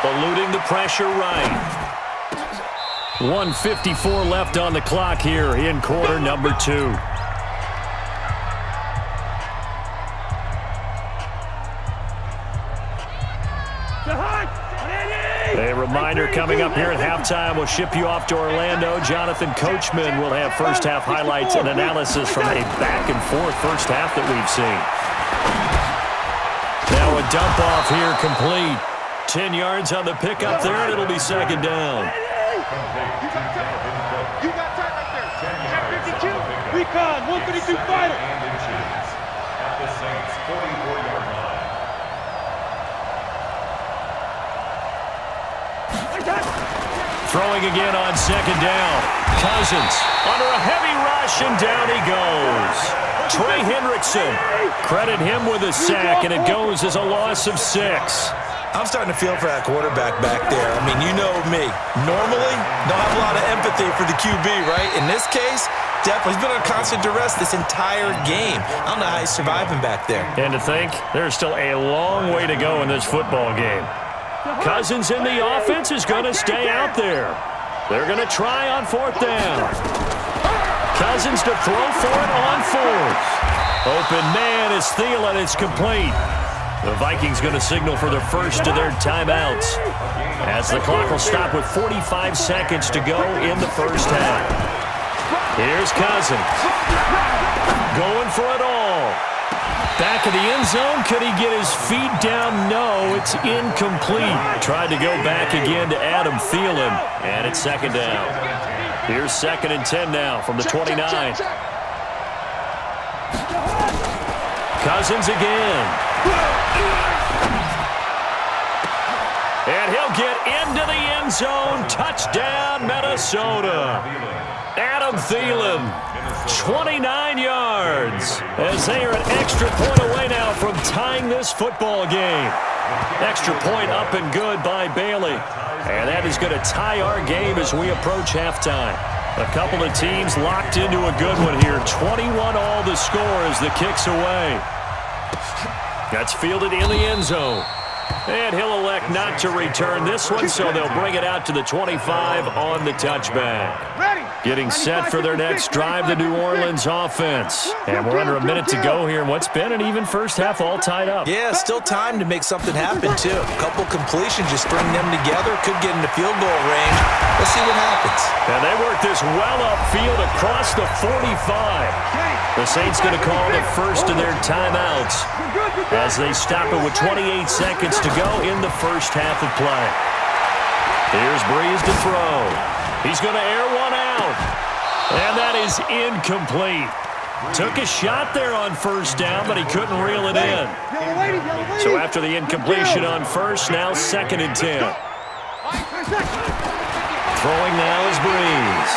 eluding the pressure right. 1:54 left on the clock here in quarter number 2. A reminder coming up here at halftime. We'll ship you off to Orlando. Jonathan Coachman will have first-half highlights and analysis from a back-and-forth first half that we've seen. Now a dump-off here complete. 10 yards on the pickup there, and it'll be second down. You got time right there. Check 52. Recon, 152 fighter. At the Saints' 44-yard line. Throwing again on second down. Cousins under a heavy rush, and down he goes. Trey Hendrickson, credit him with a sack, and it goes as a loss of 6. I'm starting to feel for that quarterback back there. I mean, you know me. Normally, don't have a lot of empathy for the QB, right? In this case, definitely. He's been under constant duress this entire game. I don't know how he's surviving back there. And to think, there's still a long way to go in this football game. Cousins in the offense is going to stay out there. They're going to try on 4th down. Cousins to throw for it on 4th. Open man is Thielen. It's complete. The Vikings going to signal for the first of their timeouts as the clock will stop with 45 seconds to go in the first half. Here's Cousins. Going for it all. Back of the end zone. Could he get his feet down? No, it's incomplete. Tried to go back again to Adam Thielen, and it's second down. Here's 2nd and 10 now from the 29. Cousins again. And he'll get into the end zone. Touchdown, Minnesota. Adam Thielen, 29 yards, as they are an extra point away now from tying this football game. Extra point up and good by Bailey. And that is going to tie our game as we approach halftime. A couple of teams locked into a good one here. 21 all the score as the kick's away. That's fielded in the end zone. And he'll elect not to return this one, so they'll bring it out to the 25 on the touchback. Getting set for their next drive, the New Orleans offense. And we're under a minute to go here in what's been an even first half, all tied up. Yeah, still time to make something happen, too. A couple completions, just string them together, could get into field goal range. Let's see what happens. And they work this well upfield across the 45. The Saints going to call the first of their timeouts as they stop it with 28 seconds to go in the first half of play. Here's Breeze to throw. He's going to air one out. And that is incomplete. Took a shot there on 1st down, but he couldn't reel it in. So after the incompletion on 1st, now 2nd and 10. Throwing now is Breeze.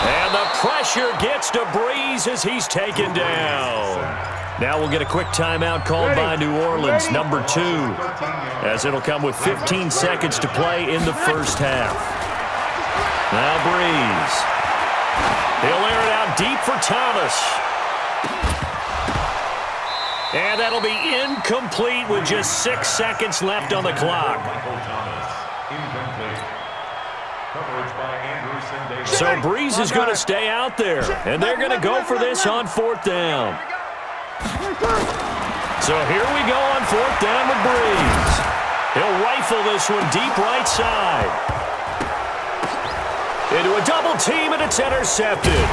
And the pressure gets to Breeze as he's taken down. Now we'll get a quick timeout called by New Orleans, number 2, as it'll come with 15 seconds to play in the first half. Now Breeze. He'll air it out deep for Thomas. And that'll be incomplete with just 6 seconds left on the clock. So Breeze is going to stay out there, and they're going to go for this on 4th down. So here we go on 4th down with Breeze. He'll rifle this one deep right side. Into a double team, and it's intercepted.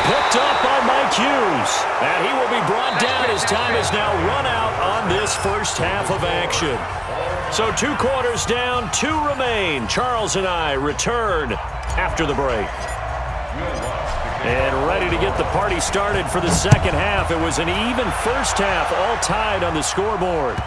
Picked up by Mike Hughes. And he will be brought down as time is now run out on this first half of action. So 2 quarters down, 2 remain. Charles and I return after the break. And ready to get the party started for the second half. It was an even first half, all tied on the scoreboard.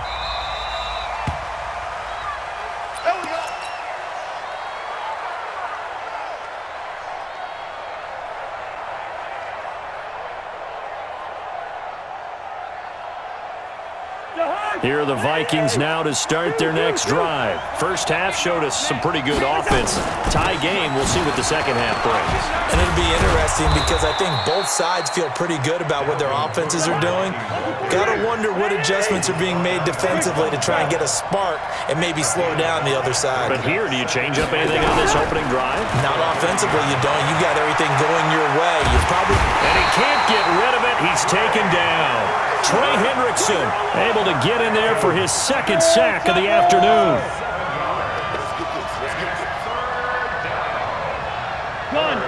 Here are the Vikings now to start their next drive. First half showed us some pretty good offense. Tie game, we'll see what the second half brings. And it'll be interesting because I think both sides feel pretty good about what their offenses are doing. Gotta wonder what adjustments are being made defensively to try and get a spark and maybe slow down the other side. But here, do you change up anything on this opening drive? Not offensively, you don't. You got everything going your way. You probably... And he can't get rid of it. He's taken down. Trey Hendrickson able to get in there for his second sack of the afternoon. Gun.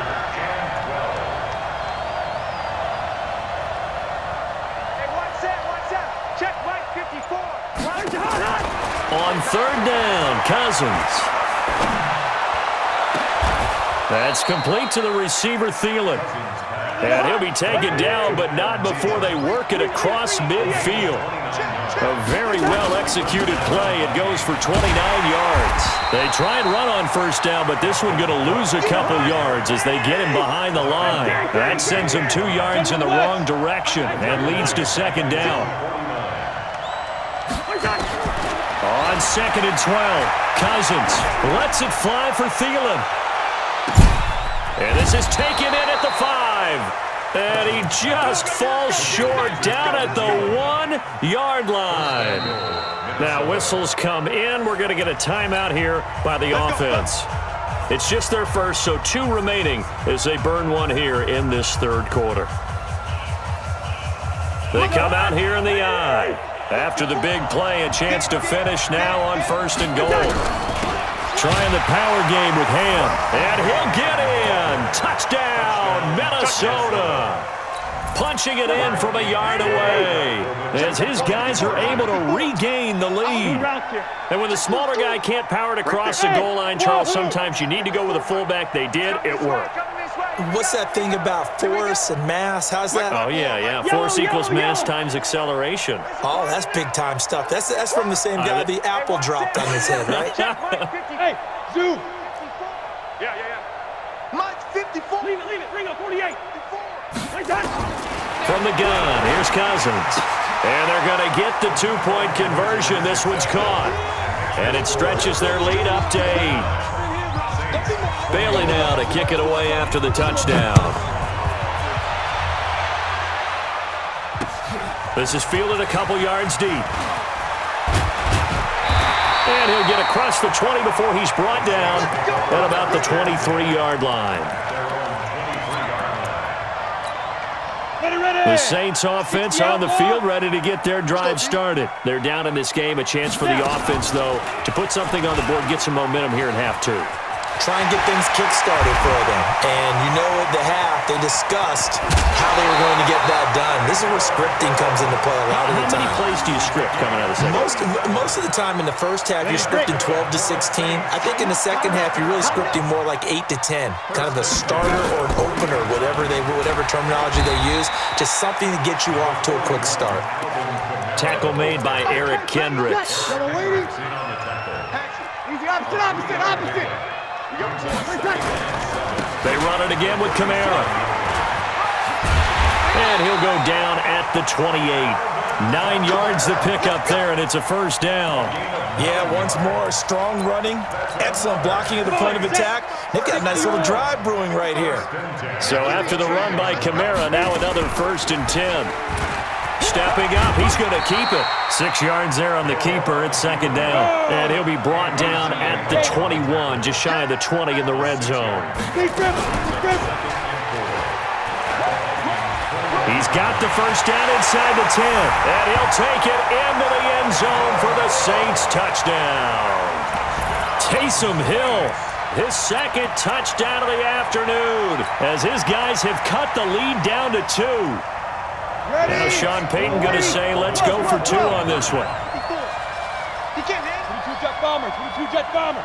Hey, watch that. Check Mike 54. On third down, Cousins. That's complete to the receiver, Thielen. And he'll be taken down, but not before they work it across midfield. A very well-executed play. It goes for 29 yards. They try and run on first down, but this one going to lose a couple yards as they get him behind the line. That sends him 2 yards in the wrong direction and leads to second down. On second and 12, Cousins lets it fly for Thielen. And this is taken in at the 5. And he just falls short down at the 1-yard line. Now whistles come in. We're going to get a timeout here by the offense. It's just their first, so 2 remaining as they burn one here in this third quarter. They come out here in the eye. After the big play, a chance to finish now on first and goal. Trying the power game with Ham. And he'll get in. Touchdown, Minnesota. Punching it in from a yard away as his guys are able to regain the lead. And when the smaller guy can't power it across the goal line, Charles, sometimes you need to go with a fullback. They did. It worked. What's that thing about force and mass? How's that? Oh, yeah. Force equals mass times acceleration. Oh, that's big-time stuff. That's from the same guy the apple dropped on his head, right? Hey, zoom. Yeah. Mike 54. Leave it. Ring up 48. From the gun, here's Cousins. And they're going to get the 2-point conversion. This one's caught. And it stretches their lead up to 8. Bailey now to kick it away after the touchdown. This is fielded a couple yards deep. And he'll get across the 20 before he's brought down at about the 23-yard line. The Saints offense on the field, ready to get their drive started. They're down in this game. A chance for the offense, though, to put something on the board, get some momentum here in half 2. Try and get things kick-started for them. And you know at the half, they discussed how they were going to get that done. This is where scripting comes into play a lot of the time. How many plays do you script coming out of the second? Most of the time in the first half, you're scripting 12 to 16. I think in the second half, you're really scripting more like 8 to 10. Kind of a starter or an opener, whatever terminology they use, just something to get you off to a quick start. Tackle made by Eric Kendricks. Opposite. They run it again with Kamara. And he'll go down at the 28. 9 yards to pick up there, and it's a first down. Yeah, once more, strong running, excellent blocking at the point of attack. They've got a nice little drive brewing right here. So after the run by Kamara, now another 1st and 10. Stepping up, he's going to keep it. 6 yards there on the keeper. It's second down. And he'll be brought down at the 21, just shy of the 20 in the red zone. He's got the first down inside the 10. And he'll take it into the end zone for the Saints touchdown. Taysom Hill, his second touchdown of the afternoon, as his guys have cut the lead down to 2. Now Sean Payton going to say, let's go for 2 on this one. He can't hit. 22 jet bomber. 22 jet bomber.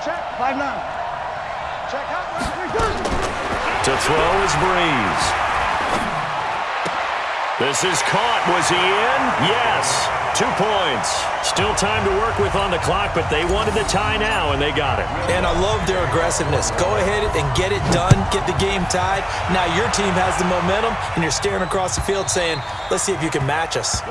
Check. 5-9. Check out. To throw is Breeze. This is caught. Was he in? Yes. 2 points. Still time to work with on the clock, but they wanted the tie now, and they got it. And I love their aggressiveness. Go ahead and get it done. Get the game tied. Now your team has the momentum, and you're staring across the field saying, let's see if you can match us.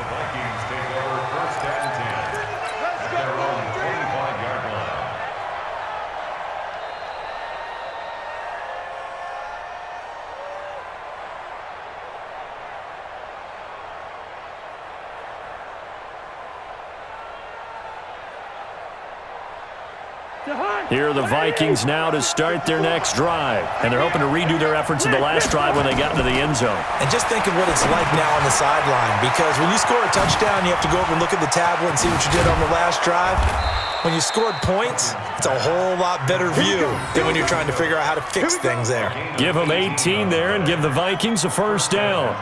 Here are the Vikings now to start their next drive. And they're hoping to redo their efforts in the last drive when they got into the end zone. And just think of what it's like now on the sideline, because when you score a touchdown, you have to go over and look at the tablet and see what you did on the last drive. When you scored points, it's a whole lot better view than when you're trying to figure out how to fix things there. Give them 18 there and give the Vikings a first down.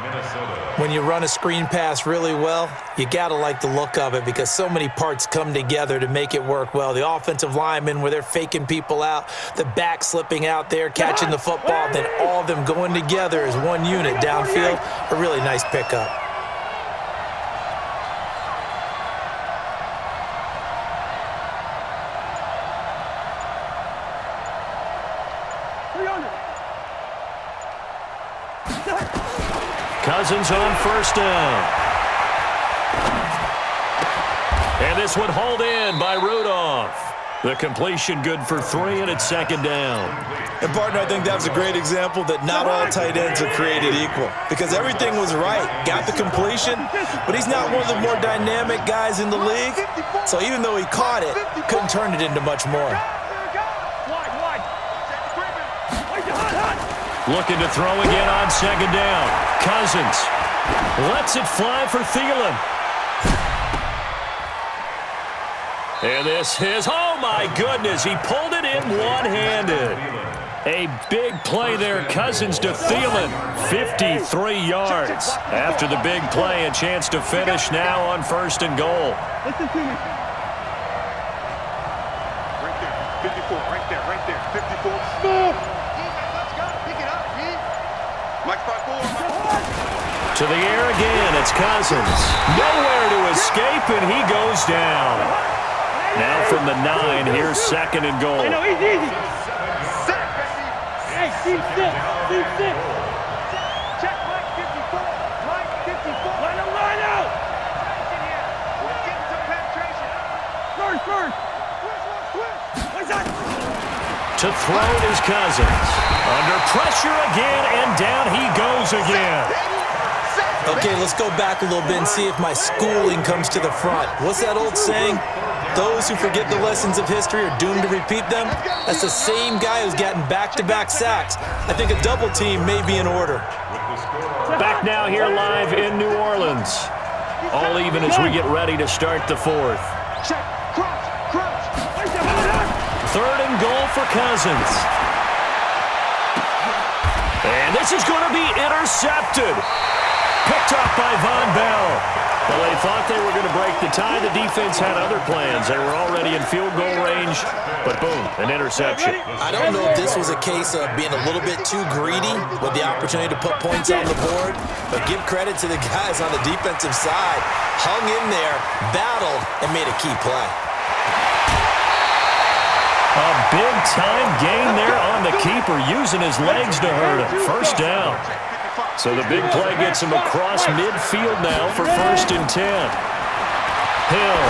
When you run a screen pass really well, you got to like the look of it because so many parts come together to make it work well. The offensive linemen, where they're faking people out, the back slipping out there, catching the football, then all of them going together as one unit downfield. A really nice pickup. Cousins on first down. And this one hauled in by Rudolph. The completion good for 3, and it's second down. And, partner, I think that was a great example that not all tight ends are created equal because everything was right. Got the completion, but he's not one of the more dynamic guys in the league. So even though he caught it, couldn't turn it into much more. Looking to throw again on second down. Cousins lets it fly for Thielen. And this is, oh my goodness, he pulled it in one-handed. A big play there, Cousins to Thielen, 53 yards. After the big play, a chance to finish now on first and goal. Listen to me. Right there, 54, right there, 54. Move! To the air again, it's Cousins. Nowhere to escape, and he goes down. Now from the 9, here's second and goal. I know, he's easy. Hey, deep six, deep six. Check Mike 54, Mike 54. Line up, line out. We're getting some penetration. First. What's that? To throw is Cousins. Under pressure again, and down he goes again. Okay, let's go back a little bit and see if my schooling comes to the front. What's that old saying? Those who forget the lessons of history are doomed to repeat them. That's the same guy who's gotten back-to-back sacks. I think a double team may be in order. Back now here live in New Orleans. All even as we get ready to start the fourth. Third and goal for Cousins. And this is going to be intercepted. Picked up by Von Bell. Well, they thought they were going to break the tie. The defense had other plans. They were already in field goal range, but boom, an interception. I don't know if this was a case of being a little bit too greedy with the opportunity to put points on the board, but give credit to the guys on the defensive side. Hung in there, battled, and made a key play. A big-time gain there on the keeper, using his legs to hurt him. First down. So the big play gets him across midfield now for first and 10. Hill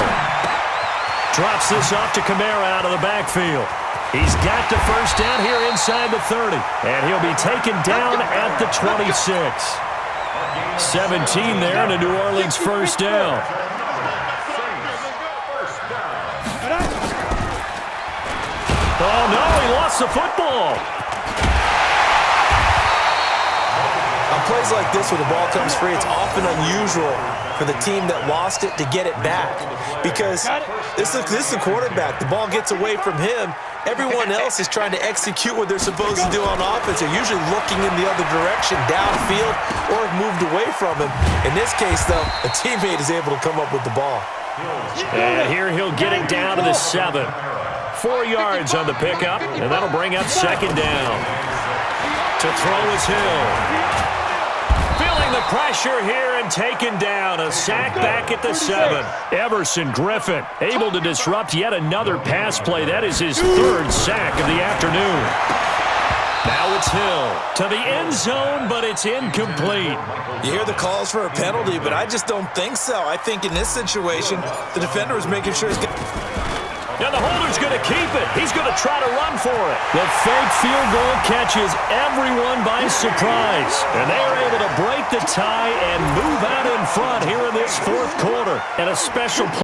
drops this off to Kamara out of the backfield. He's got the first down here inside the 30. And he'll be taken down at the 26. 17 there and a New Orleans first down. Oh, no, he lost the football. On plays like this where the ball comes free, it's often unusual for the team that lost it to get it back because this is the quarterback. The ball gets away from him. Everyone else is trying to execute what they're supposed to do on offense. They're usually looking in the other direction, downfield, or have moved away from him. In this case, though, a teammate is able to come up with the ball. And here he'll get it down to the 7. 4 yards on the pickup, and that'll bring up second down. To throw is Hill. Feeling the pressure here and taken down. A sack back at the 7. Everson Griffin able to disrupt yet another pass play. That is his 3rd sack of the afternoon. Now it's Hill to the end zone, but it's incomplete. You hear the calls for a penalty, but I just don't think so. I think in this situation, the defender is making sure he's got... Now the holder's going to keep it. He's going to try to run for it. The fake field goal catches everyone by surprise. And they are able to break the tie and move out in front here in this 4th quarter. And a special